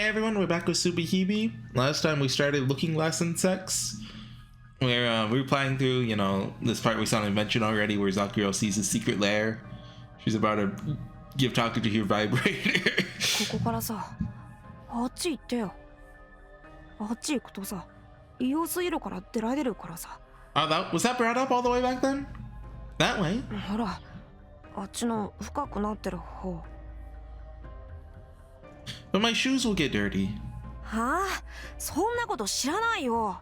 Hey everyone, we're back with SubaHibi. Last time we started looking less in sex. Where we were playing through, you know, this part we saw in Invention already where Zakuro sees his secret lair. She's about to give Takuji her vibrator. ここからさ、あっち行ってよ。あっち行くとさ、異様すぎるから出られるからさ。Oh, was that brought up all the way back then? That way? ほら、あっちの深くなってる方。But my shoes will get dirty. はあ、そんなこと知らないよ。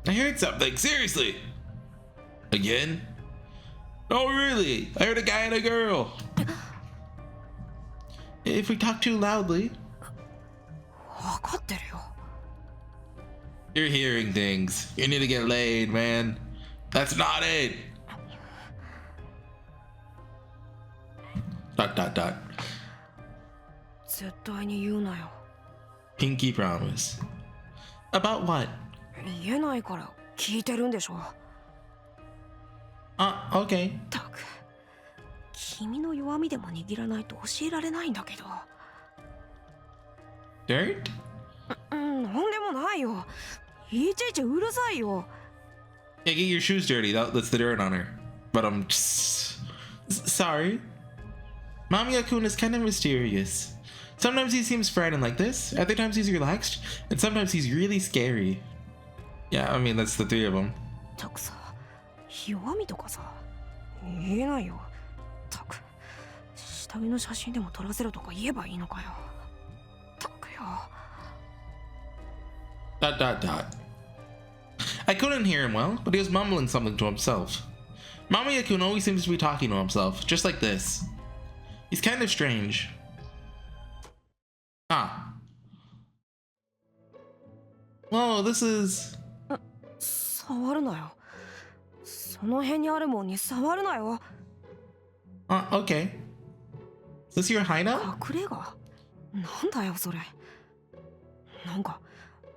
I heard something, seriously. Again? Oh really? I heard a guy and a girl. If we talk too loudly. 分かってるよ。You're hearing things. You need to get laid, man. That's not it. ... .... 絶対に言うなよ。 Pinky promise. About what? 言えないから聞いてるんでしょ。Okay. ったく、君の弱みでも握らないと教えられないんだけど。Dirt? なんでもないよ。いちいちうるさいよ。Yeah, get your shoes dirty. That's the dirt on her. But I'm sorry. Mamiya-kun is kind of mysterious. Sometimes he seems frightened like this, other times he's relaxed, and sometimes he's really scary. Yeah, I mean, that's the three of them. たくさ、弱みとかさ、言えないよ。たく、下着の写真でも撮らせろとか言えばいいのかよ。たくよ。... I couldn't hear him well, but he was mumbling something to himself. Mamiya-kun always seems to be talking to himself, just like this. He's kind of strange. Well, this is... 触るなよ。その辺にあるもんに触るなよ。Okay. Is this your hideout? 隠れ家？なんだよそれ。なんか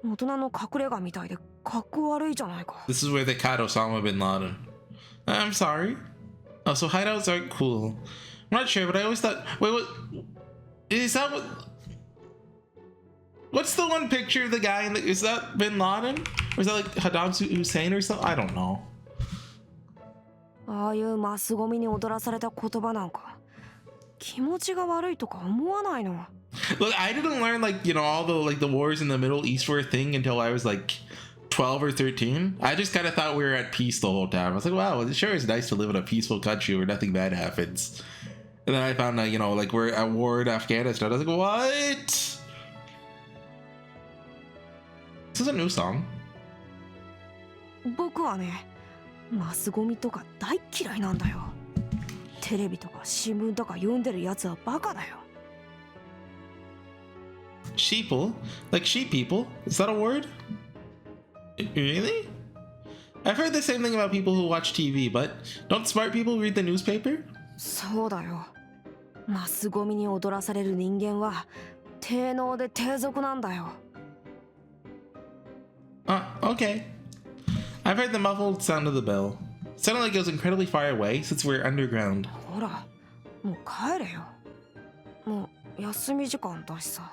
大人の隠れ家みたいで格好悪いじゃないか。 This is where they caught Osama bin Laden. I'm sorry. Oh, so hideouts aren't cool. I'm not sure, but I always thought... Wait, what... Is that what... What's the one picture of the guy in the... Is that bin Laden? Or is that like Saddam Hussein or something? I don't know. ああいうマスゴミに踊らされた言葉なんか気持ちが悪いとか思わないの。 Look, I didn't learn like, you know, all the like the wars in the Middle East were a thing until I was like 12 or 13. I just kind of thought we were at peace the whole time. I was like, wow, it sure is nice to live in a peaceful country where nothing bad happens. And then I found out, you know, like we're at war in Afghanistan. I was like, what? This is a new song. 僕はね、マスゴミとか大嫌いなんだよ。テレビとか新聞とか読んでるやつはバカだよ。 Sheeple? Like sheep people? Is that a word? Really? I've heard the same thing about people who watch TV, but don't smart people read the newspaper? そうだよ。マスゴミに踊らされる人間は低能で低俗なんだよ。 Okay. I've heard the muffled sound of the bell. It sounded like it was incredibly far away since we're underground. ほら、もう帰れよ。もう休み時間だしさ。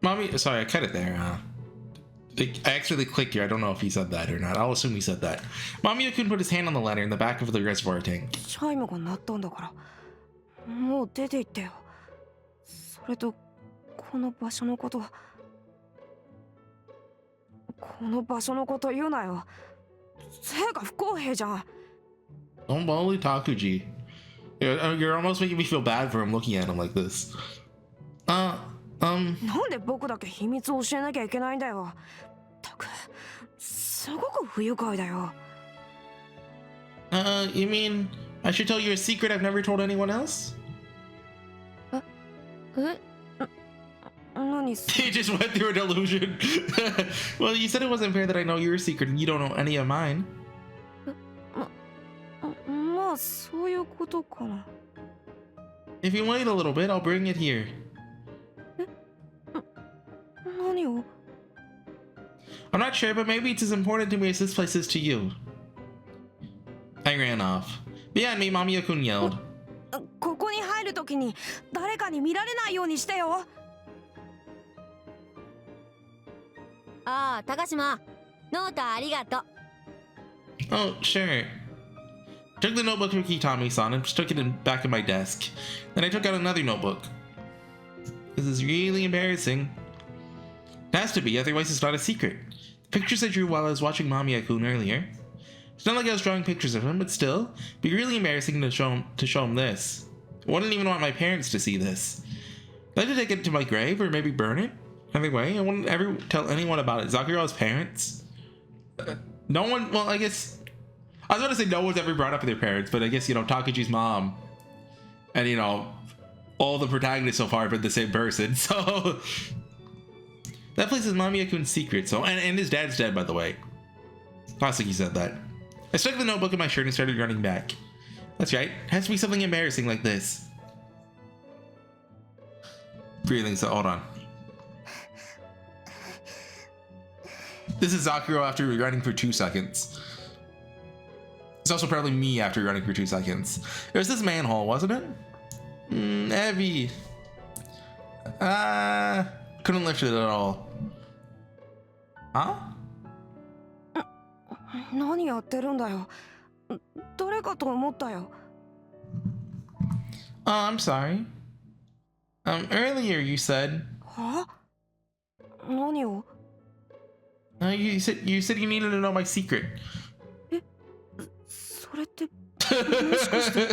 Mommy, sorry, I cut it there. I actually clicked here. I don't know if he said that or not. I'll assume he said that. Mamiya-kun put his hand on the ladder in the back of the reservoir tank. チャイムが鳴ったんだから、もう出て行ってよ。それと、この場所のこと言うなよ。せいが不公平じゃん。 Don't bully Takuji. You're almost making me feel bad for him looking at him like this. なんで僕だけ秘密を教えなきゃいけないんだよ。たく、すごく不愉快だよ。 You mean I should tell you a secret I've never told anyone else? え？何？ He just went through a delusion. Well, you said it wasn't fair that I know your secret and you don't know any of mine. まあそういうことかな。 If you wait a little bit, I'll bring it here. 何を？ I'm not sure, but maybe it's as important to me as this place is to you. I ran off. Behind me, Mamiya-kun yelled. ここに入るときに誰かに見られないようにしてよ。ああ、高島、ノートありがとう。 Oh, sure. Took the notebook Ricky Tommy-san and stuck it back in my desk. Then I took out another notebook. This is really embarrassing. It has to be, otherwise it's not a secret. The pictures I drew while I was watching Mamiya-kun earlier. It's not like I was drawing pictures of him, but still, it'd be really embarrassing to show him this. I wouldn't even want my parents to see this. I'd like to take it to my grave or maybe burn it. Either way, I wouldn't ever tell anyone about it. Zakuro's parents? No one, well, I guess, I was going to say no one's ever brought up their parents, but I guess, you know, Takechi's mom and, you know, all the protagonists so far have been the same person, so. That place is Mamiya-kun's secret, so, and his dad's dead, by the way. Kasuki said that. I stuck the notebook in my shirt and started running back. That's right, it has to be something embarrassing like this. Breathing, so hold on. This is Zakuro after running for 2 seconds. It's also probably me after running for 2 seconds. It was this manhole, wasn't it? Heavy. Couldn't lift it at all. Huh? 何やってるんだよ。誰かと思ったよ。Oh, I'm sorry. Earlier you said. は？何を？ You said you needed to know my secret. え、それってもしかして？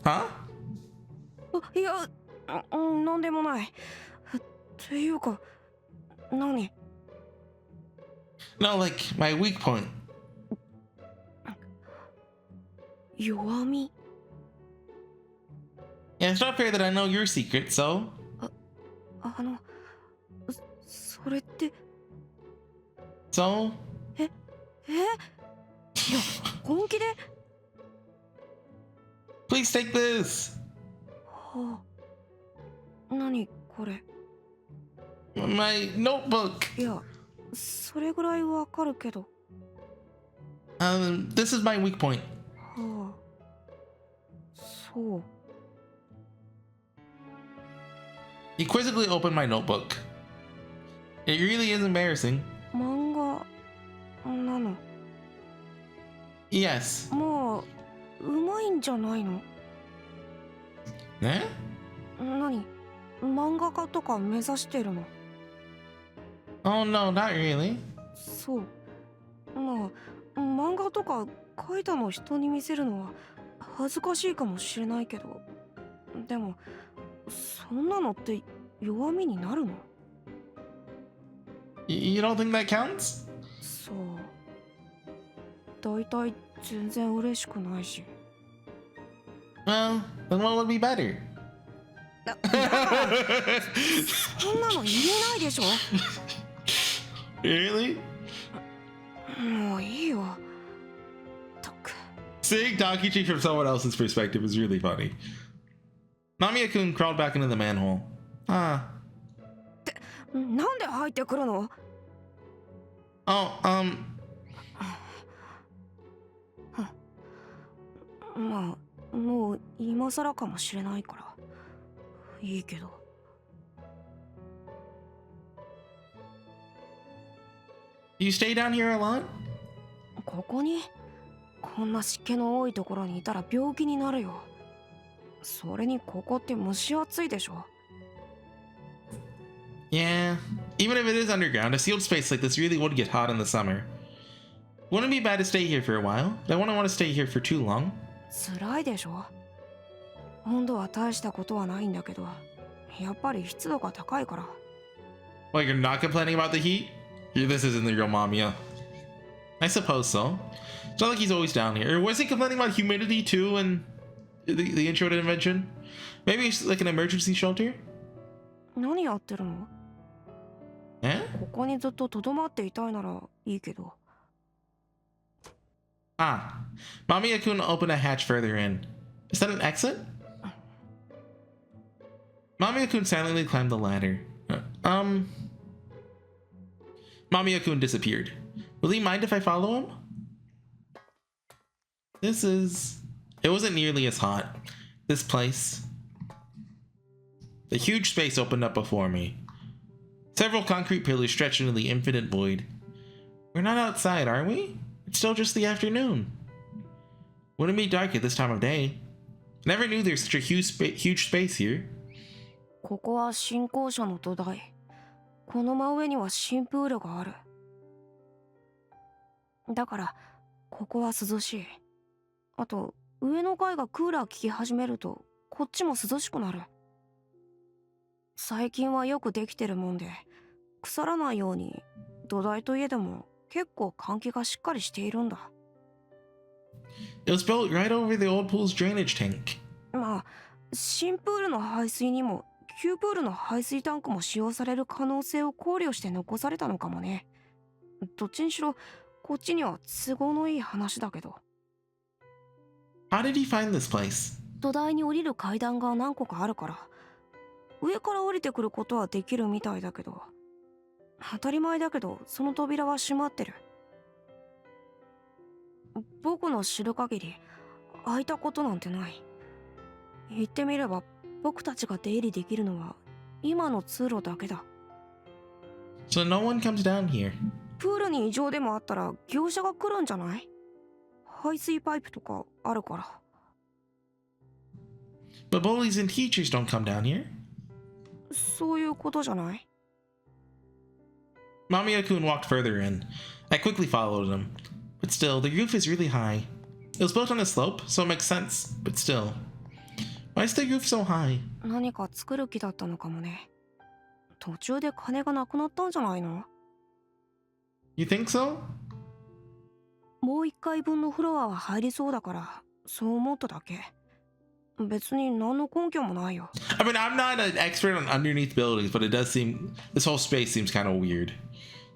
Huh? いや、なんでもない。っていうか、何？ No, like my weak point. 弱み？ Yeah, it's not fair that I know your secret, so. それって。 So? いや、本気で？ Please take this. はあ、何これ？ My notebook. いや、それぐらいわかるけど。This is my weak point. はあ、そう。 He quizzically opened my notebook. It really is embarrassing. 漫画なの？ Yes. まあ、うまいんじゃないの？ Eh? 何？漫画家とか目指してるの？ Oh no, not really. そう。まあ、漫画とか描いたの人に見せるのは恥ずかしいかもしれないけど、でもそんなのって弱みになるの？ You don't think that counts? そう。だいたい全然嬉しくないし。 Well, then what would be better? だからそんなの言えないでしょ。 Really? もういいよ。とく。 Seeing Takichi from someone else's perspective is really funny. Mamiya-kun crawled back into the manhole. Ah. なんで入ってくるの？ Oh, まあ、もう今更かもしれないからいいけど。 you stay down here a lot? ここにこんな湿気の多いところにいたら病気になるよ。それにここって蒸し暑いでしょ。 Yeah. Even if it is underground, a sealed space like this really would get hot in the summer. Wouldn't it be bad to stay here for a while? I wouldn't want to stay here for too long. 辛いでしょ。温度は大したことはないんだけど、やっぱり湿度が高いから。 Well, you're not complaining about the heat? Yeah, this isn't the real Mamiya. I suppose so. It's not like he's always down here. Or was he complaining about humidity too in the intro to Invention? Maybe it's like an emergency shelter? 何やってるの？ Eh? ここにずっととどまっていたいならいいけど。 Ah. Mamiya-kun opened a hatch further in. Is that an exit? Mamiya-kun silently climbed the ladder. Mamiya-kun disappeared. Will he mind if I follow him? This is It wasn't nearly as hot. This place. A huge space opened up before me. Several concrete pillars stretched into the infinite void. We're not outside, are we? It's still just the afternoon. Wouldn't be dark at this time of day. Never knew there's such a huge space here. ここは新校舎の土台。この真上には新プールがある。だから、ここは涼しい。あと、上の階がクーラー効き始めると、こっちも涼しくなる。最近はよくできてるもんで、腐らないように、土台といえども結構換気がしっかりしているんだ。It was built right over the old pool's drainage tank. まあ、新プールの排水にも、旧プールの排水タンクも使用される可能性を考慮して残されたのかもね。どっちにしろ、こっちには都合のいい話だけど。How did you find this place? 土台に降りる階段が何個かあるから、上から降りてくることはできるみたいだけど、当たり前だけど、その扉は閉まってる。僕の知る限り、開いたことなんてない。言ってみれば、僕たちが出入りできるのは、今の通路だけだ。So no one comes down here. プールに異常でもあったら、業者が来るんじゃない？排水パイプとかあるから。But bullies and teachers don't come down here. そういうことじゃない？ Mamiya-kun walked further in. I quickly followed him. But still, the roof is really high. It was built on a slope, so it makes sense. But still. Why is the roof so high? 何か作る気だったのかもね。途中で金がなくなったんじゃないの？ You think so? もう一階分のフロアは入りそうだから、そう思っただけ。別に何の根拠もないよ。I mean, I'm not an expert on underneath buildings, but it does seem... This whole space seems kind of weird.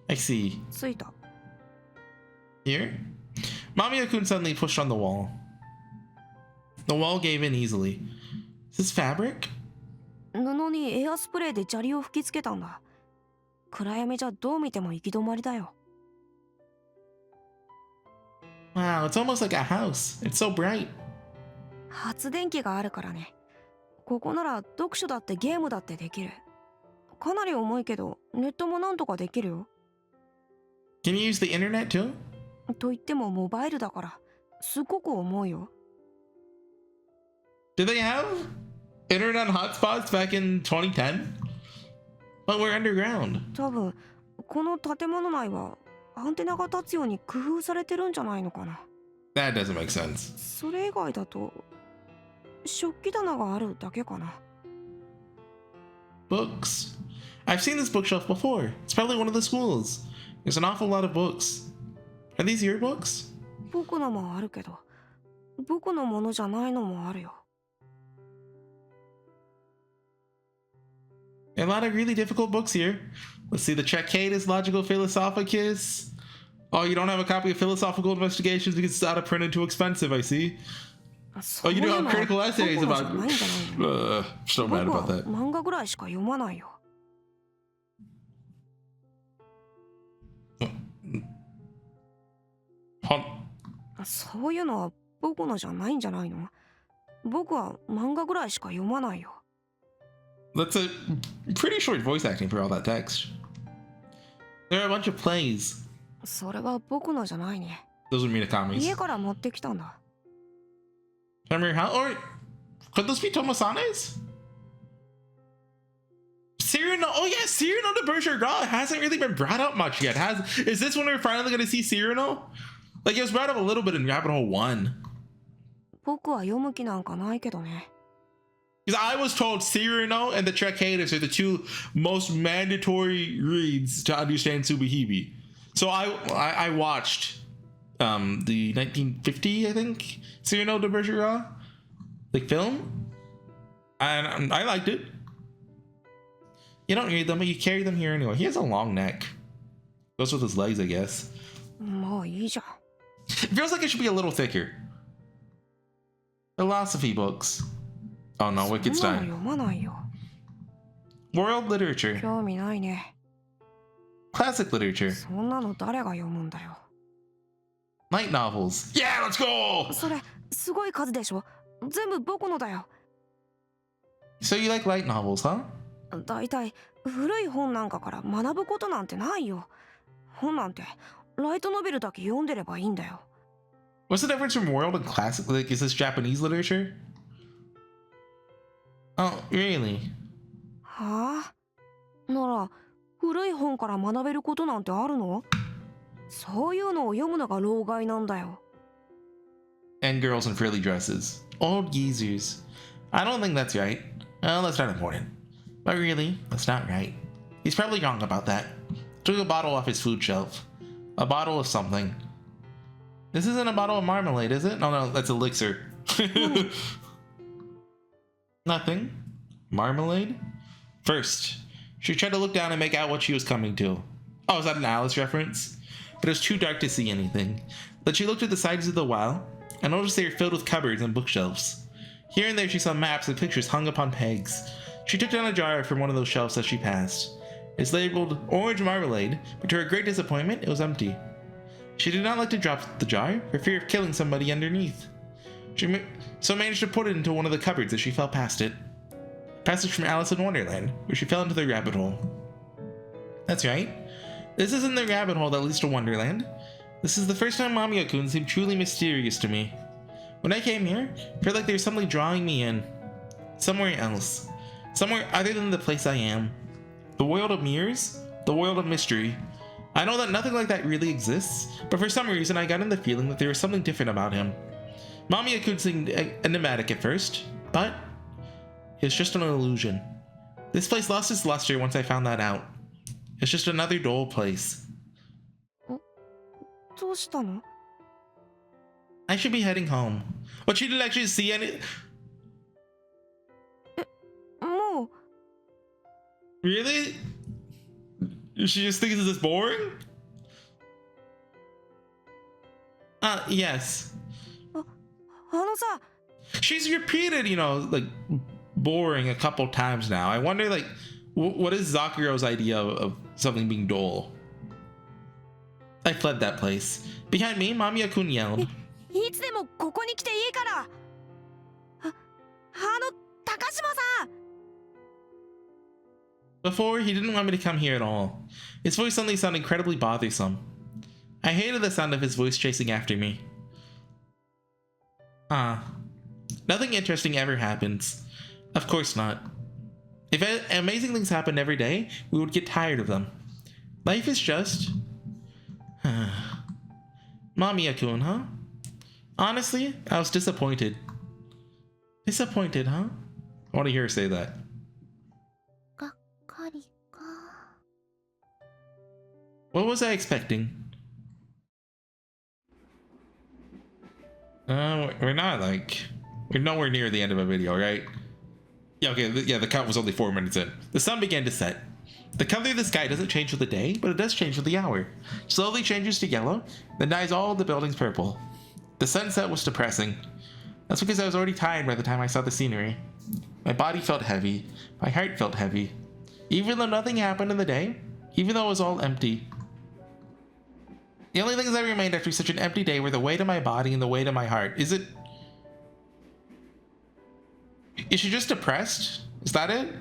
I see. ついた。Here? Mamiya-kun suddenly pushed on the wall. The wall gave in easily. Is this fabric? 布にエアスプレーで砂利を吹きつけたんだ。暗闇じゃどう見ても行き止まりだよ。Wow, it's almost like a house. It's so bright. 発電機があるからね。ここなら読書だってゲームだってできる。かなり重いけど、ネットもなんとかできるよ。Can you use the internet too? と言ってもモバイルだから、すっごく重いよ。Did they have internet hotspots back in 2010? But we're underground. 多分、この建物内はアンテナが立つように工夫されてるんじゃないのかな。That doesn't make sense. それ以外だと、食器棚があるだけかな。Books. I've seen this bookshelf before. It's probably one of the schools. There's an awful lot of books. Are these your books? 僕のもあるけど、僕のものじゃないのもあるよ。A lot of really difficult books here. Let's see, the Tractatus Logical Philosophicus. Oh, you don't have a copy of Philosophical Investigations because it's out of print and too expensive, I see. Oh, you do have critical essays about... so mad about that. 漫画ぐらいしか読まないよ。そういうのは僕のじゃないんじゃないの？僕は漫画ぐらいしか読まないよ。That's a pretty short voice acting for all that text. There are a bunch of plays. それは僕のじゃないね。 Those are Minakami's. 家から持ってきたんだ。From your house? Or could those be Tomosane's? Cyrano, oh yeah, Cyrano de Bergerac hasn't really been brought up much yet. Is this when we're finally going to see Cyrano? Like, it was brought up a little bit in Rabbit Hole 1. 僕は読む気なんかないけどね。Because I was told Cyrano and the Tractatus are the two most mandatory reads to understand SubaHibi. So I watched the 1950, I think, Cyrano de Bergerac, like, film. And I liked it. You don't read them, but you carry them here anyway. He has a long neck. Goes with his legs, I guess. もういいじゃん。 It feels like it should be a little thicker. Philosophy books. Oh no, Wicked そんなの Stein. 読まないよ。 World literature. 興味ないね。 Classic literature. そんなの誰が読むんだよ。 Light novels. Yeah, let's go! それ、すごい数でしょ。全部僕のだよ。 So you like light novels, huh? だいたい古い本なんかから学ぶことなんてないよ。本なんてライトノベルだけ読んでればいいんだよ。 What's the difference from world and classic? Like, is this Japanese literature? Oh, really? はあ？なら古い本から学べることなんてあるの？そういうのを読むのが老害なんだよ。 And girls in frilly dresses. Old geezers. I don't think that's right. Well, that's not important. But really, that's not right. He's probably wrong about that. Took a bottle off his food shelf. A bottle of something. This isn't a bottle of marmalade, is it? Oh no, that's elixir. Nothing. Marmalade? First, she tried to look down and make out what she was coming to. Oh, is that an Alice reference? But it was too dark to see anything. Then she looked at the sides of the well and noticed they were filled with cupboards and bookshelves. Here and there she saw maps and pictures hung upon pegs. She took down a jar from one of those shelves as she passed. It's labeled orange marmalade, but to her great disappointment, it was empty. She did not like to drop the jar for fear of killing somebody underneath. She so managed to put it into one of the cupboards as she fell past it. Passage from Alice in Wonderland, where she fell into the rabbit hole. That's right. This isn't the rabbit hole that leads to Wonderland. This is the first time Mamiya-kun seemed truly mysterious to me. When I came here, I felt like there was something drawing me in. Somewhere else. Somewhere other than the place I am. The world of mirrors? The world of mystery. I know that nothing like that really exists, but for some reason I got in the feeling that there was something different about him. Mamiya-kun seemed enigmatic at first, but it's just an illusion. This place lost its luster once I found that out. It's just another dull place. どうしたの？ I should be heading home. But she didn't actually see any. もう Really? She just thinks this is boring? Yes. あのさ、 She's repeated, like, boring a couple times now. I wonder, like, what is Zakuro's idea of something being dull? I fled that place. Behind me, Mamiya-kun yelled. いつでもここに来ていいから。高島さん。 Before, he didn't want me to come here at all. His voice suddenly sounded incredibly bothersome. I hated the sound of his voice chasing after me. Nothing interesting ever happens. Of course not. If amazing things happened every day, we would get tired of them. Life is just... Mamiya-kun, huh? Honestly, I was disappointed. Disappointed, huh? I want to hear her say that. がっかりか。 What was I expecting? We're not like... We're nowhere near the end of a video, right? Yeah, okay, the count was only 4 minutes in. The sun began to set. The color of the sky doesn't change with the day, but it does change with the hour. Slowly changes to yellow, then dyes all of the buildings purple. The sunset was depressing. That's because I was already tired by the time I saw the scenery. My body felt heavy. My heart felt heavy. Even though nothing happened in the day, even though it was all empty. The only things that remained after such an empty day were the weight of my body and the weight of my heart. Is she just depressed? Is that it?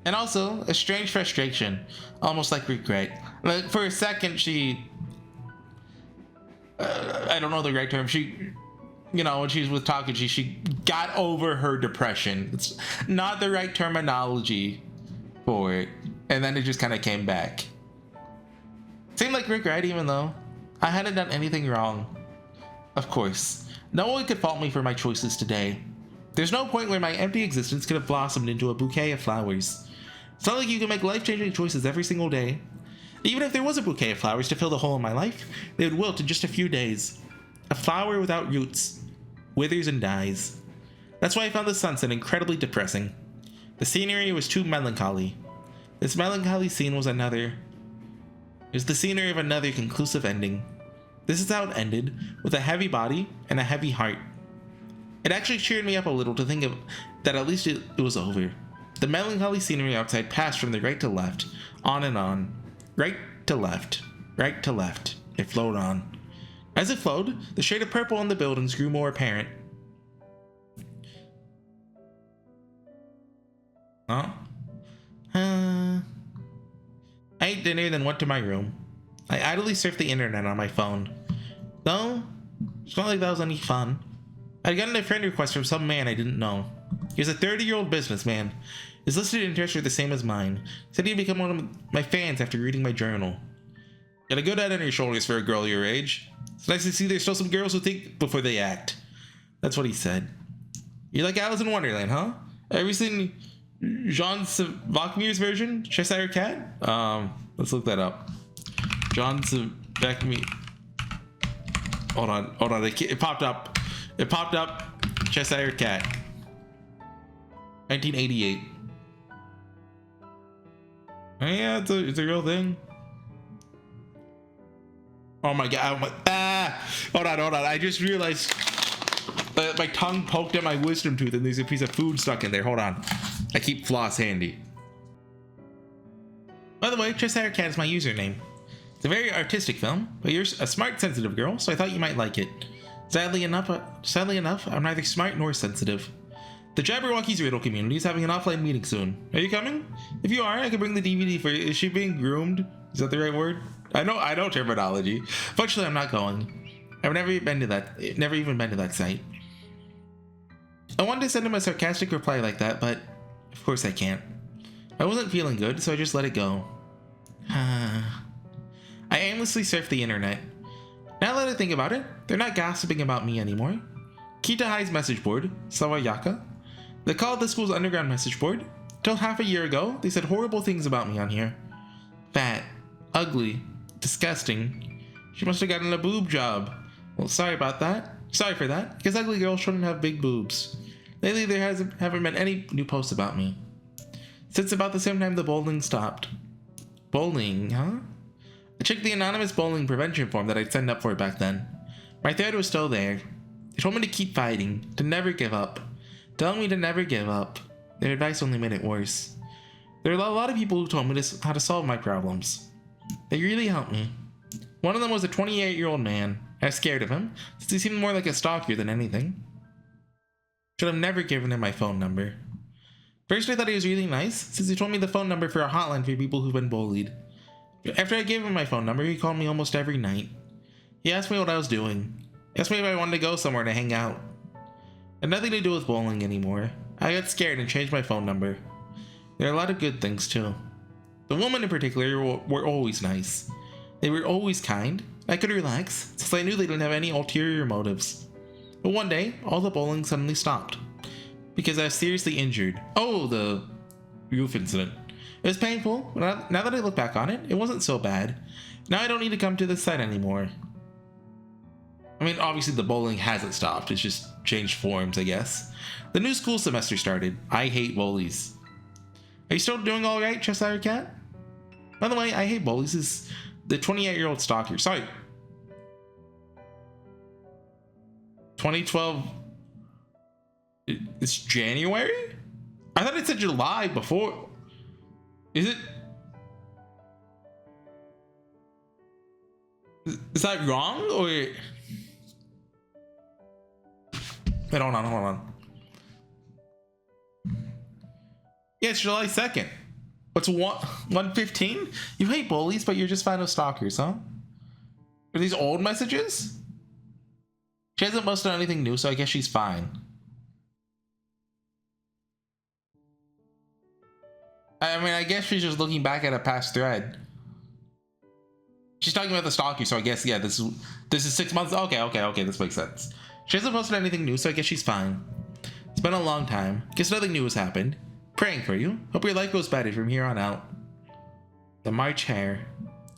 And also, a strange frustration, almost like regret. Like, for a second, she... I don't know the right term. She... when she was with Takeshi, she got over her depression. It's not the right terminology for it. And then it just kind of came back. Seemed like regret, even though I hadn't done anything wrong. Of course, no one could fault me for my choices today. There's no point where my empty existence could have blossomed into a bouquet of flowers. It's not like you can make life-changing choices every single day. Even if there was a bouquet of flowers to fill the hole in my life, they would wilt in just a few days. A flower without roots withers and dies. That's why I found the sunset incredibly depressing. The scenery was too melancholy. This melancholy scene was another... It was the scenery of another conclusive ending. This is how it ended, with a heavy body and a heavy heart. It actually cheered me up a little to think of that at least it was over. The melancholy scenery outside passed from the right to left, on and on. Right to left, right to left. It flowed on. As it flowed, the shade of purple on the buildings grew more apparent. Huh? I ate dinner, then went to my room. I idly surfed the internet on my phone. Though, it's not like that was any fun. I'd gotten a friend request from some man I didn't know. He was a 30-year-old businessman. His listed interests were the same as mine. He said he'd become one of my fans after reading my journal. Got a good head on your shoulders for a girl your age. It's nice to see there's still some girls who think before they act. That's what he said. You like Alice in Wonderland, huh? Have you seen Jean Savacmir's version? Cheshire Cat? Let's look that up. John Savacmir. Hold on. It popped up. Cheshire Cat. 1988. Oh, yeah, it's a real thing. Oh my god. Hold on. I just realized that my tongue poked at my wisdom tooth and there's a piece of food stuck in there. Hold on. I keep floss handy. By the way, Cheshire Cat is my username. It's a very artistic film, but you're a smart, sensitive girl, so I thought you might like it. Sadly enough, I'm neither smart nor sensitive. The Jabberwocky's Riddle community is having an offline meeting soon. Are you coming? If you are, I can bring the DVD for you. Is she being groomed? Is that the right word? I know terminology. Fortunately, I'm not going. I've never even been to that site. I wanted to send him a sarcastic reply like that, but of course I can't. I wasn't feeling good, so I just let it go. I aimlessly surfed the internet. Now that I think about it, they're not gossiping about me anymore. Kita High's message board, Sawayaka. They call it the school's underground message board. Till half a year ago, they said horrible things about me on here. Fat, ugly, disgusting. She must have gotten a boob job. Well, sorry for that, because ugly girls shouldn't have big boobs. Lately, there haven't been any new posts about me. Since about the same time the bowling stopped. Bowling, huh? I checked the anonymous bowling prevention form that I'd signed up for back then. My thread was still there. They told me to keep fighting, to never give up. Telling me to never give up. Their advice only made it worse. There were a lot of people who told me how to solve my problems. They really helped me. One of them was a 28-year-old man. I was scared of him, since he seemed more like a stalker than anything. Should have never given him my phone number. First, I thought he was really nice, since he told me the phone number for a hotline for people who've been bullied. After I gave him my phone number, he called me almost every night. He asked me what I was doing. He asked me if I wanted to go somewhere to hang out. It had nothing to do with bowling anymore. I got scared and changed my phone number. There are a lot of good things too. The women in particular were always nice. They were always kind. I could relax, since I knew they didn't have any ulterior motives. But one day, all the bowling suddenly stopped. Because I was seriously injured. Oh, the roof incident. It was painful, but now that I look back on it, it wasn't so bad. Now I don't need to come to this site anymore. I mean, obviously the bowling hasn't stopped. It's just changed forms, I guess. The new school semester started. I hate bullies. Are you still doing alright, Cheshire Cat? By the way, I hate bullies is the 28-year-old stalker. Sorry. 2012. It's January? I thought it said July before. Is it? Is that wrong? Or wait, hold on. Yeah, it's July 2nd. What's 1:15? You hate bullies, but you're just fine with stalkers, huh? Are these old messages? She hasn't posted anything new, so I guess she's fine. I mean, I guess she's just looking back at a past thread. She's talking about the stalker, so I guess, yeah, this is 6 months. Okay, this makes sense. She hasn't posted anything new, so I guess she's fine. It's been a long time. Guess nothing new has happened. Praying for you. Hope your life goes better from here on out. The March Hare.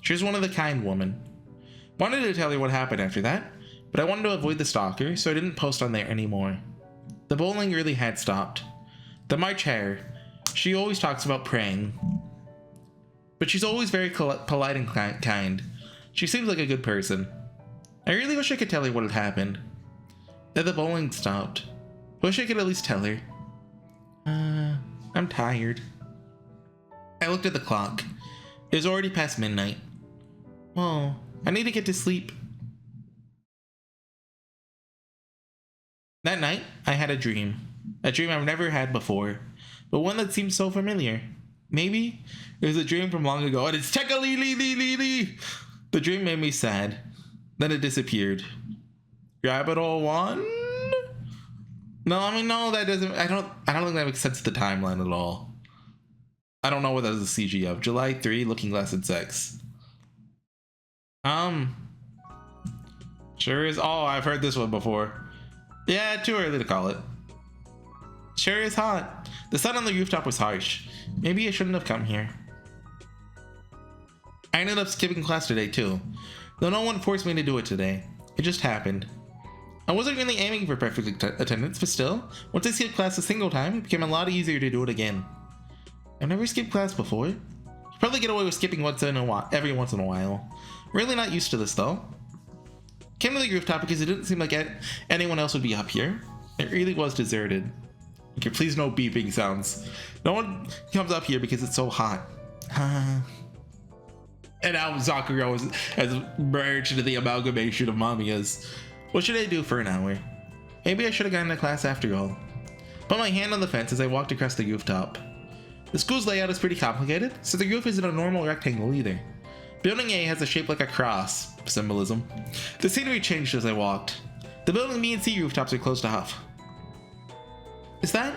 She was one of the kind woman. Wanted to tell her what happened after that, but I wanted to avoid the stalker, so I didn't post on there anymore. The bowling really had stopped. The March Hare. She always talks about praying. But she's always very polite and kind. She seems like a good person. I really wish I could tell her what had happened. That the bowling stopped. Wish I could at least tell her. I'm tired. I looked at the clock. It was already past midnight. Well, I need to get to sleep. That night, I had a dream. A dream I've never had before, but one that seemed so familiar. Maybe it was a dream from long ago, and it's Cheka-lee-lee-lee-lee-lee. The dream made me sad. Then it disappeared. Rabbit Hole 1? No, I mean, no, that doesn't... I don't think that makes sense to the timeline at all. I don't know what that is a CG of. July 3, Looking Glass and Sex. Sure is... Oh, I've heard this one before. Yeah, too early to call it. Sure is hot. The sun on the rooftop was harsh. Maybe I shouldn't have come here. I ended up skipping class today too. Though no one forced me to do it today. It just happened. I wasn't really aiming for perfect attendance, but still, once I skipped class a single time, it became a lot easier to do it again. I've never skipped class before. You probably get away with skipping every once in a while. Really not used to this though. Came to the rooftop because it didn't seem like anyone else would be up here. It really was deserted. Okay, please no beeping sounds. No one comes up here because it's so hot. And now Zakuro has merged into the amalgamation of Mamiya's. What should I do for an hour? Maybe I should have gone to class after all. Put my hand on the fence as I walked across the rooftop. The school's layout is pretty complicated, so the roof isn't a normal rectangle either. Building A has a shape like a cross, symbolism. The scenery changed as I walked. The building B and C rooftops are closed off. Is that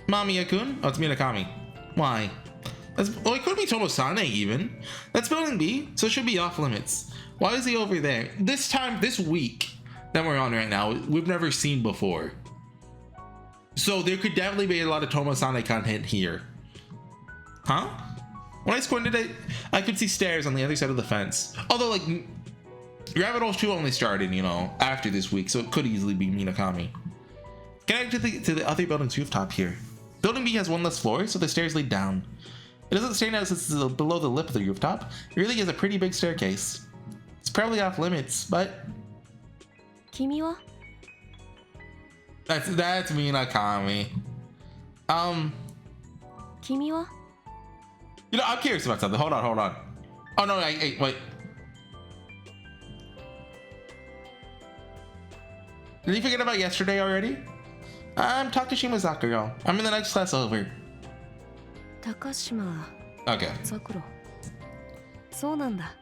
Mamiya-kun? Oh, it's Minakami. Why? Well, it could be Tomosane even. That's building B, so it should be off limits. Why is he over there? This week that we're on right now, we've never seen before. So there could definitely be a lot of Tomosane content here. Huh? When I squinted it, I could see stairs on the other side of the fence. Although, like, Rabbit Hole 2 only started, you know, after this week, so it could easily be Minakami. Connected to the other building's rooftop here. Building B has one less floor, so the stairs lead down. It doesn't stand out since it's below the lip of the rooftop. It really is a pretty big staircase. It's probably off limits, but... Kimi wa? That's Minakami. Kimi wa? You know, I'm curious about something. Hold on. Oh no, wait. Did you forget about yesterday already? I'm Takashima Zakuro. I'm in the next class over. Takashima. Okay. Zakuro. そうなんだ.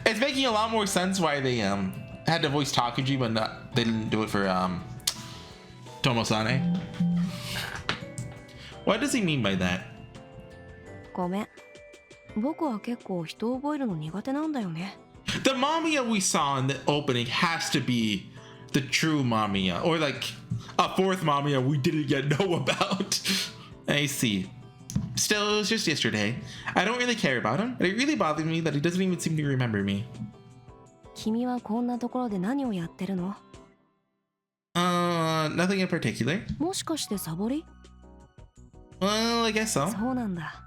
It's making a lot more sense why they had to voice Takuji, but they didn't do it for Tomosane. What does he mean by that? ごめん。僕は結構人を覚えるの苦手なんだよね。The Mamiya we saw in the opening has to be the true Mamiya, or like a fourth Mamiya we didn't yet know about. I see. Still, it was just yesterday. I don't really care about him, but it really bothers me that he doesn't even seem to remember me. 君はこんなところで何をやってるの？ Nothing in particular. もしかしてサボり？ Well, I guess so. そうなんだ。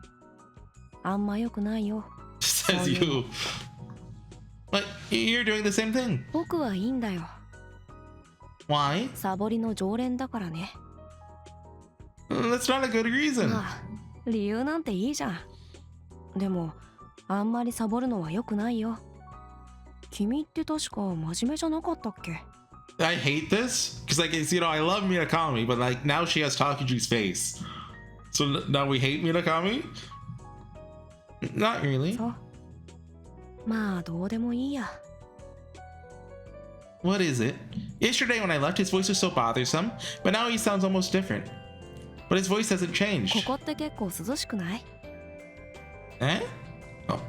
あんま良くないよ。Says you. But you're doing the same thing. 僕はいいんだよ。 Why? サボりの常連だからね。 That's not a good reason. まあ、理由なんていいじゃん。でも、あんまりサボるのは良くないよ。君って確か真面目じゃなかったっけ？ I hate this because, like, it's, you know, I love Minakami, but like now she has Takuji's face. So now we hate Minakami? Not really. そう。まあ、どうでもいいや。 What is it? Yesterday when I left, his voice was so bothersome, but now he sounds almost different. But his voice hasn't こ changed. こって結構涼しくない？ Eh? Oh.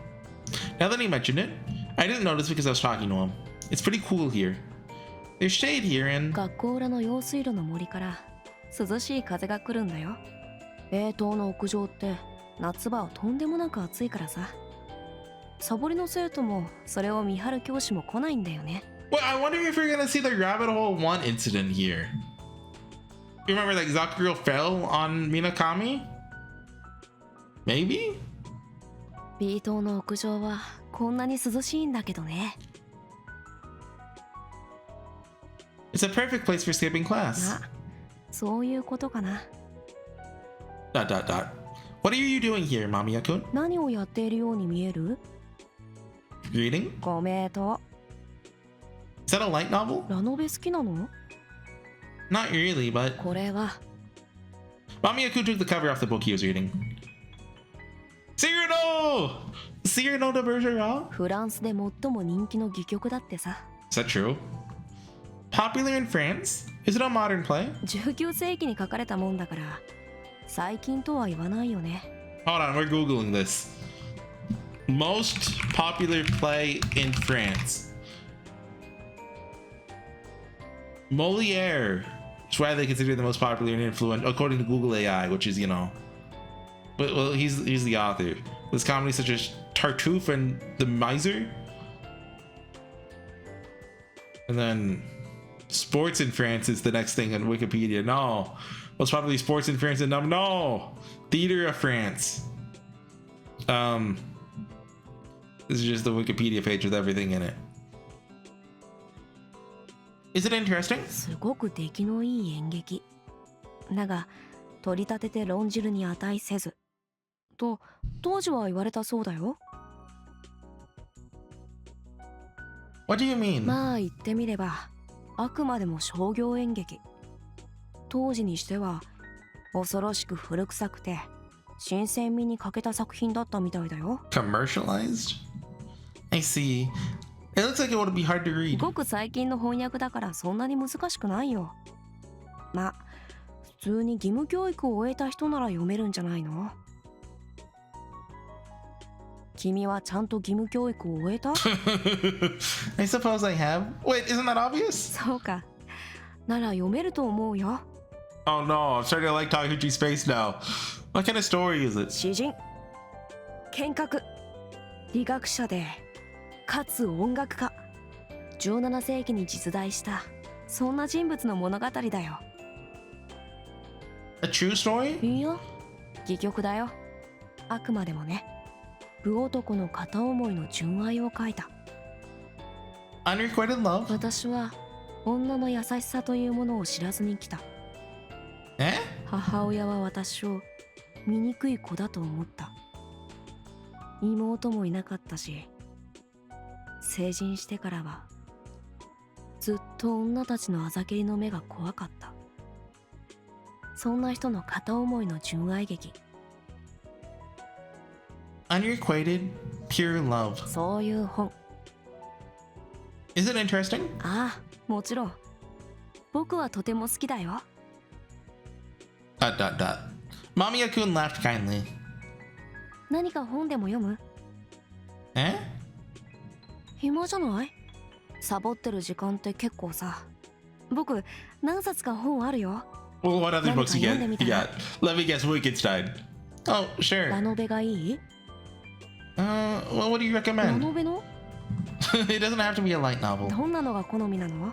Now that he mentioned it, I didn't notice because I was talking to him. It's pretty cool here. There's shade here and... 学校裏の用水路の森から涼しい風が来るんだよ。A棟の屋上って夏場はとんでもなく暑いからさ。サボりの生徒もそれを見張る教師も来ないんだよね。 Well, I wonder if we're gonna see the Rabbit Hole 1 incident here. You remember like Zakuro fell on Minakami? Maybe? B 棟の屋上はこんなに涼しいんだけどね。 It's a perfect place for skipping class. まあ、そういうことかな。 What are you doing here, Mamiya-kun? 何をやっているように見える？ Reading? ご名答。 Is that a light novel? ラノベ好きなの？ Not really, but これは Mamiya-kun took the cover off the book he was reading. Cyrano! Cyrano de Bergerac? フランスで最も人気の戯曲だってさ。 Is that true? Popular in France? Is it a modern play? 19世紀に書かれたもんだから最近とは言わないよね。 Hold on, we're Googling this. Most popular play in France. Moliere. It's why they consider the most popular and influential, according to Google AI, which is, you know. But, well, he's the author. There's comedies such as Tartuffe and The Miser. And then sports in France is the next thing on Wikipedia. No. Most popular sports in France and no. Theater of France. This is just the Wikipedia page with everything in it. Is it interesting? すごく出来のいい演劇。だが取り立てて論じるに値せずと当時は言われたそうだよ。 What do you mean? まあ言ってみればあくまでも商業演劇。当時にしては恐ろしく古臭くて新鮮味に欠けた作品だったみたいだよ。 Commercialized? I see. It looks like it would be hard to read. ごく最近の翻訳だからそんなに難しくないよ。まあ普通に義務教育を終えた人なら読めるんじゃないの？君はちゃんと義務教育を終えた？ I suppose I have. Wait, isn't that obvious? そうか。なら読めると思うよ。 Oh no, I'm starting to like Takeuchi's face now. What kind of story is it? 詩人、剣客、理学者でかつ音楽家。17世紀に実在したそんな人物の物語だよ。 A true story? いいよ、戯曲だよ。あくまでもね。武男の片思いの純愛を書いた。 Unrequited love? 私は女の優しさというものを知らずに来た。 Eh? 母親は私を醜い子だと思った。妹もいなかったし、成人してからはずっと女たちのあざけりの目が怖かった。そんな人の片思いの純愛劇。 Unrequited pure love. そういう本。 Is it interesting? ああ、もちろん。僕はとても好きだよ。 Mamiya-kun laughed kindly. 何か本でも読む？ Eh? 暇じゃない？サボってる時間って結構さ。僕何冊か本あるよ。 Well, what other books you get? You got? Let me guess, Wittgenstein. Oh, ラ sure. ノベがいい？ Well, what do you ラ recommend? ノベの？ It doesn't have to be a light novel. どんなのが好みなの？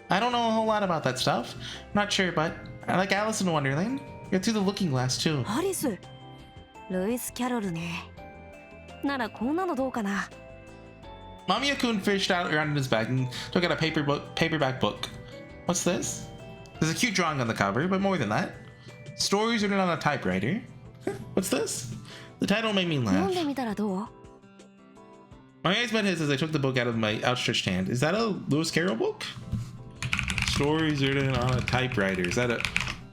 I don't know a whole lot about that stuff. Not sure, but I like Alice in Wonderland. Get through the Looking Glass too. アリス。ルイス・キャロルね。ならこんなのどうかな。 Mamiya-kun fished out around in his bag and took out a paperback book. What's this? There's a cute drawing on the cover, but more than that. Stories written on a typewriter. What's this? The title made me 読ん laugh. でみたらどう？ My eyes met his as I took the book out of my outstretched hand. Is that a Lewis Carroll book? Stories written on a typewriter. Is that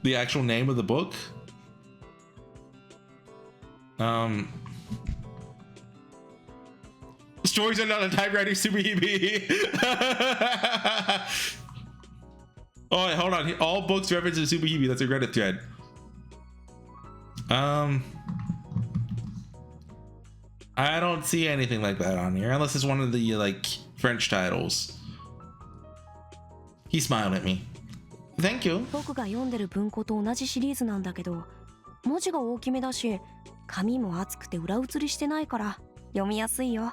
the actual name of the book? Stories written on a typewriter, SubaHibi. Oh, wait, hold on. All books reference to SubaHibi. That's a Reddit thread. I don't see anything like that on here, unless it's one of the like French titles. He smiled at me. Thank you. 僕が読んでる文庫と同じシリーズなんだけど、文字が大きめだし、紙も厚くて裏写りしてないから読みやすいよ。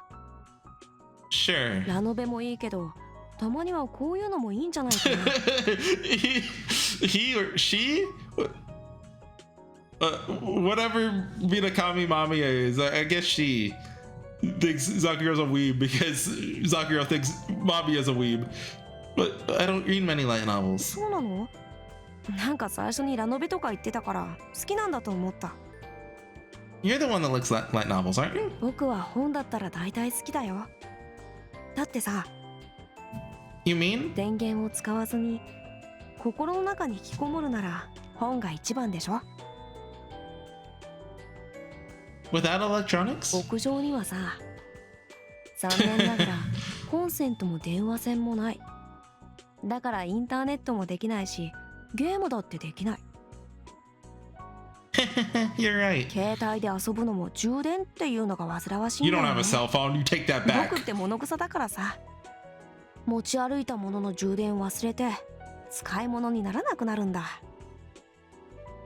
Sure. ラノベもいいけど、たまにはこういうのもいいんじゃないかな。he or she? Whatever Minakami Mamiya is, I guess she thinks Zakura's a weeb because Zakura thinks Mamiya's a weeb. But I don't read many light novels. そうなの？なんか最初にラノベとか言ってたから好きなんだと思った。 You're the one that likes light novels, aren't you? 僕は本だったら大体好きだよ。だってさ、 You mean? 電源を使わずに心の中に引きこもるなら本が一番でしょ。 Without electronics? 屋上にはさ、残念ながらコンセントも電話線もない。だからインターネットもできないし、ゲームだってできない。 You're right. 携帯で遊ぶのも充電っていうのが煩わしいん You だ don't よ have ね。 a cell phone. You take that back. 僕って物臭だからさ、持ち歩いたものの充電忘れて使い物にならなくなるんだ。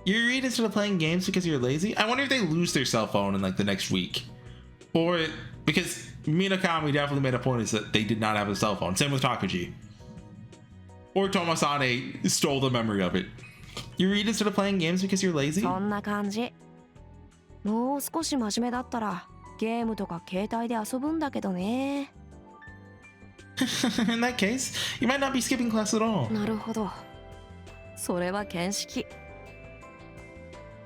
You read instead of playing games because you're lazy? I wonder if they lose their cell phone in like the next week. Or because Minakami definitely made a point is that they did not have a cell phone. Same with Takaji. Or Tomasane stole the memory of it. You read instead of playing games because you're lazy? そんな感じ。もう少し真面目だったらゲームとか携帯で遊ぶんだけどね。 In that case, you might not be skipping class at all. なるほど。それは見識。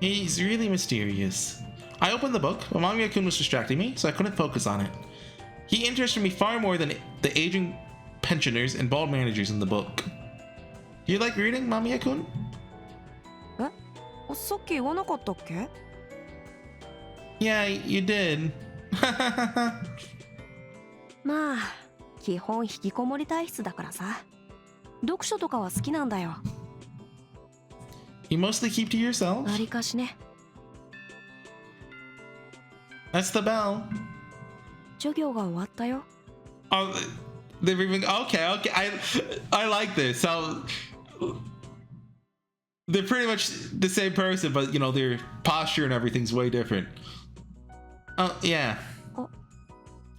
He's really mysterious. I opened the book, but Mamiya-kun was distracting me, so I couldn't focus on it. He interested me far more than the aging pensioners and bald managers in the book. Do you like reading, Mamiya-kun? え、さっき言わなかったっけ？ Yeah, you did. まあ基本引きこもり体質だからさ、読書とかは好きなんだよ。 You mostly keep to yourself? わりかしね。 That's the bell. 授業が終わったよ。 Oh, they're even okay. I like this. So they're pretty much the same person, but you know their posture and everything's way different. Oh yeah, Oh.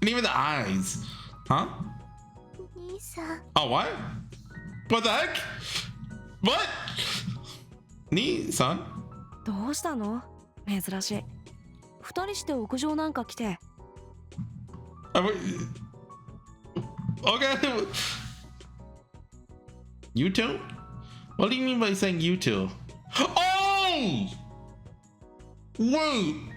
and even the eyes, huh? 兄さん、 Oh what? What the heck? What? Knee, son? どうしたの？珍しい。二人して屋上なんか来て。 Okay. You two? What do you mean by saying you two? Oh! Wait!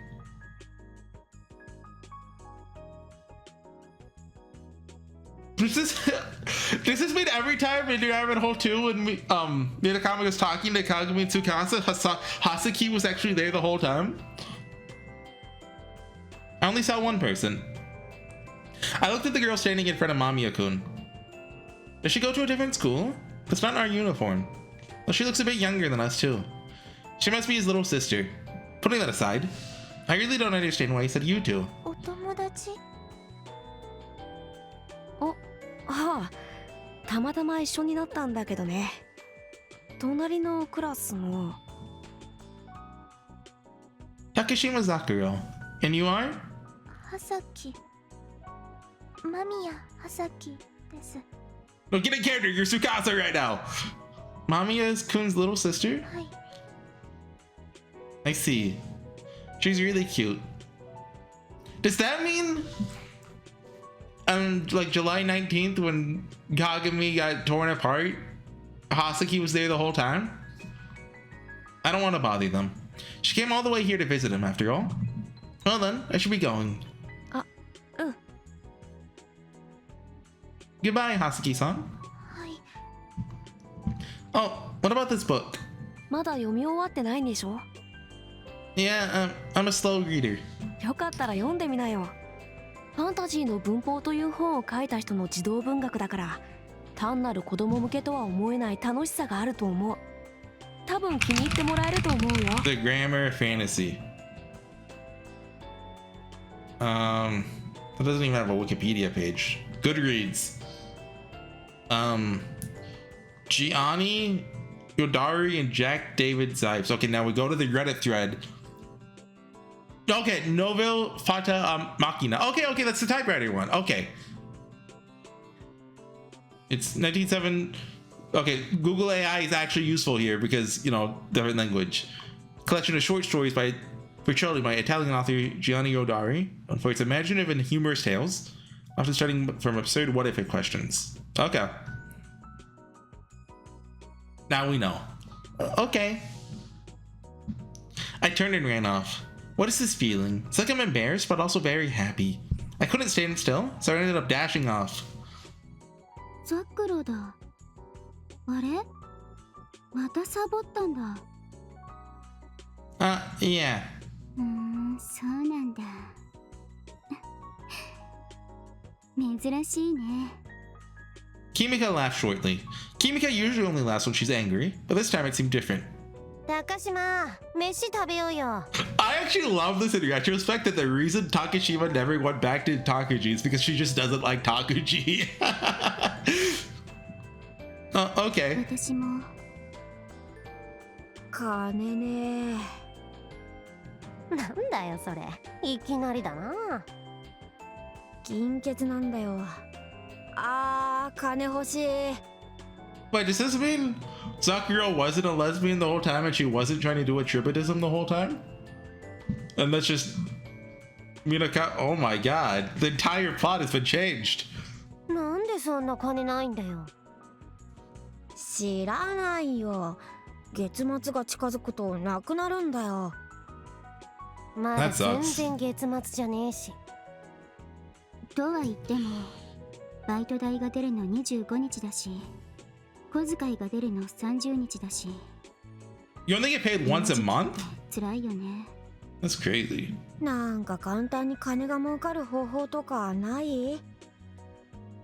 Does this mean every time in Dragon Hole 2 when Minakami was talking to Kagami and Tsukasa, Hasaki was actually there the whole time? I only saw one person. I looked at the girl standing in front of Mamiya-kun. Does she go to a different school? That's not our uniform. Well, she looks a bit younger than us too. She must be his little sister. Putting that aside, I really don't understand why he said you two. お友達？ああ、たまたま一緒になったんだけどね。隣のクラスの Takashima Zakuro. And you are? はさき。間宮はさきです。 No, get in character. You're Tsukasa right now. Mamiya is Kun's little sister? はい。 I see. She's really cute. Does that mean like July 19th when Kagami got torn apart, Hasaki was there the whole time? I don't want to bother them. She came all the way here to visit him after all. Well then, I should be going. Goodbye, Hasaki-san. はい。 Oh, what about this book? まだ読み終わってないんでしょ？ Yeah, I'm a slow reader. よかったら読んでみなよ。ファンタジーの文法という本を書いた人の児童文学だから、単なる子供向けとは思えない楽しさがあると思う。多分気に入ってもらえると思うよ。 The grammar fantasy. That doesn't even have a Wikipedia page. Goodreads. Gianni, Yodari, and Jack David Zipes. Okay, now we go to the Reddit thread. Okay, Novel Fata Machina. Okay, that's the typewriter one. Okay. It's 1907. Okay, Google AI is actually useful here because, you know, different language. Collection of short stories by Bertolli by Italian author Gianni Yodari for its imaginative and humorous tales, often starting from absurd what-if questions. Okay. Now we know. Okay. I turned and ran off. What is this feeling? It's like I'm embarrassed, but also very happy. I couldn't stand still, so I ended up dashing off. ザクロだ。あれ？またサボったんだ。Yeah. そうなんだ。珍しいね。Kimika laughed shortly. Kimika usually only laughs when she's angry, but this time it seemed different. 高島、飯食べようよ。I actually love this in retrospect that the reason Takashima never went back to Takuji is because she just doesn't like Takuji. Okay. 私も。金ね。なんだよそれ。いきなりだな。金欠なんだよ。金欲しい。Wait, does this mean Sakura wasn't a lesbian the whole time and she wasn't trying to do a tribadism the whole time? And that's just Minaka. Oh my god, the entire plot has been changed. なんでそんな金ないんだよ。知らないよ。月末が近づくとなくなるんだよ。まだ全然月末じゃねえし。とは言ってもバイト代が出るの25日だし、小遣いが出るの30日だし。 You only get paid once a month? 辛いよね。 That's crazy. なんか簡単に金が儲かる方法とかない？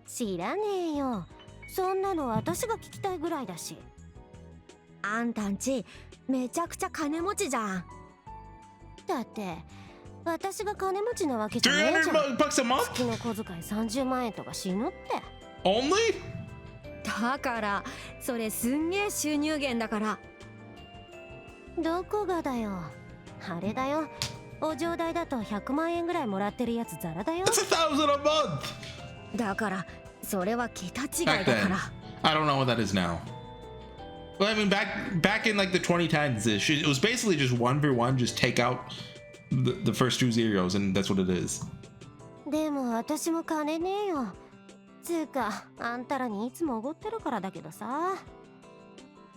知らねえよ。そんなの私が聞きたいぐらいだし。あんたんちめちゃくちゃ金持ちじゃん。だって私が金持ちなわけじゃねえじゃん。 $300 bucks a month? 月の小遣い30万円とか死ぬって。 Only? だからそれすんげえ収入源だから。どこがだよ。あれだよ。お嬢代だと100万円ぐらいもらってるやつザラだよ。 That's $1,000 a month. だからそれは桁違いだ Back か then, ら。 I don't know what that is now. Well, I mean, back in like the 2010s, it was basically just 1-for-1, just take out the first two zeros, and that's what it is. でも私も金ねえよ。つうかあんたらにいつもおごってるからだけどさ。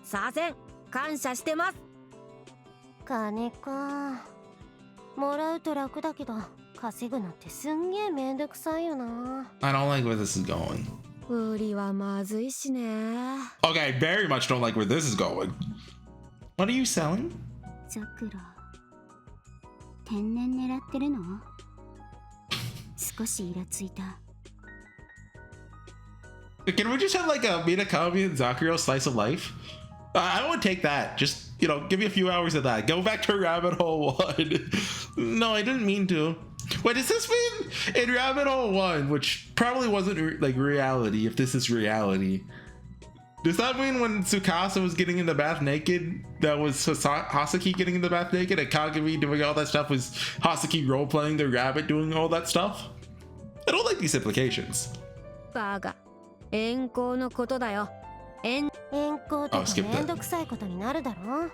させん、感謝してます。金か。もらうと楽だけど稼ぐのってすんげえめんどくさいよな。 I don't like where this is going. 売りはまずいしね。 Okay, I very much don't like where this is going. What are you selling? さくら、天然狙ってるの？少しイラついた。 Can we just have like a Minakami and Zakuro slice of life? I would take that. Just, you know, give me a few hours of that. Go back to Rabbit Hole 1. No, I didn't mean to. Wait, does this mean in Rabbit Hole 1, which probably wasn't like reality, if this is reality, does that mean when Tsukasa was getting in the bath naked, that was Hasaki getting in the bath naked and Kagami doing all that stuff was Hasaki role-playing the rabbit doing all that stuff? I don't like these implications. バカ、遠行のことだよ。遠行とかめんどくさいことになるだろ。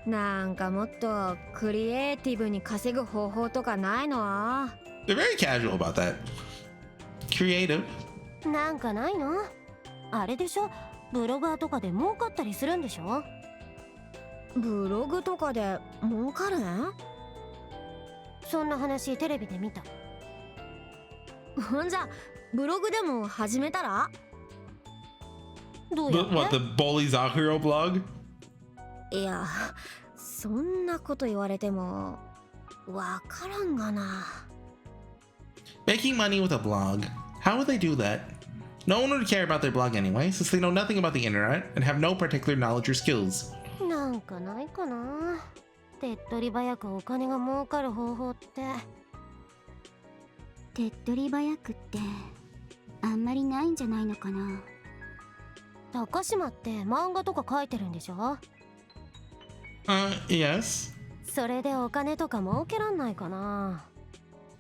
なんかもっとクリエイティブに稼ぐ方法とかないの？ They're very casual about that. Creative. なんかないの？あれでしょ、ブロガーとかで儲かったりするんでしょ？ブログとかで儲かるん？そんな話テレビで見た。ほんじゃブログでも始めたら？どうやって？ What, the Bully Zakuro blog? いや、そんなこと言われてもわからんがな。 Making money with a blog. How would they do that? No one would care about their blog anyway, since they know nothing about the internet and have no particular knowledge or skills. なんかないかな。手っ取り早くお金が儲かる方法って。手っ取り早くってあんまりないんじゃないのかな。高島って漫画とか書いてるんでしょ？ Yes. それでお金とか儲けらんないかな。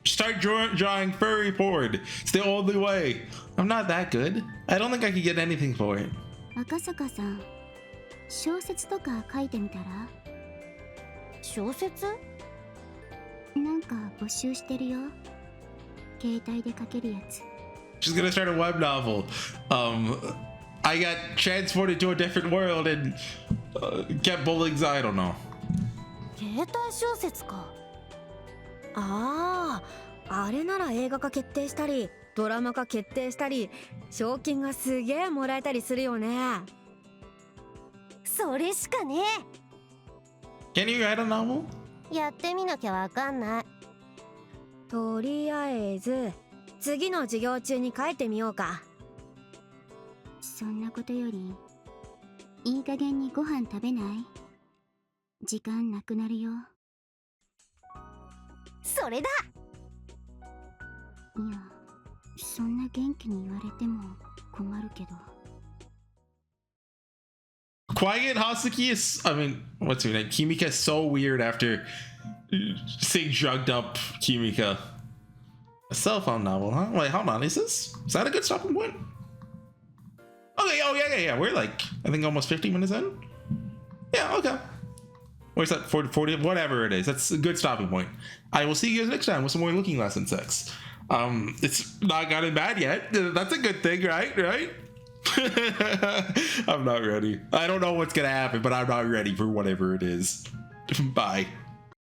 Start drawing furry porn. It's the only way. I'm not that good. I don't think I could get anything for it. 赤坂さん、小説とか書いてみたら？小説？なんか募集してるよ。携帯で書けるやつ。 She's gonna start a web novel. I got transported to a different world and kept bullying. I don't know. 携帯小説か。ああ、あれなら映画化決定したりドラマ化決定したり賞金がすげえもらえたりするよね。それしかね Can you write a novel? え。やってみなきゃわかんない。とりあえず次の授業中に書いてみようか。そんなことよりいい加減にご飯食べない？時間なくなるよ。それだ。いや、そんな元気に言われても困るけど。Quiet Hasuki is, I mean, what's her name? Kimika is so weird after seeing drugged up Kimika. A cell phone novel, huh? Wait, hold on. Is that a good stopping point? Okay, oh yeah. We're like, I think almost 50 minutes in. Yeah, okay. Where's that? 40, whatever it is. That's a good stopping point. I will see you guys next time with some more Looking Glass and Sex. It's not gotten bad yet. That's a good thing, right? I'm not ready. I don't know what's gonna happen, but I'm not ready for whatever it is. Bye.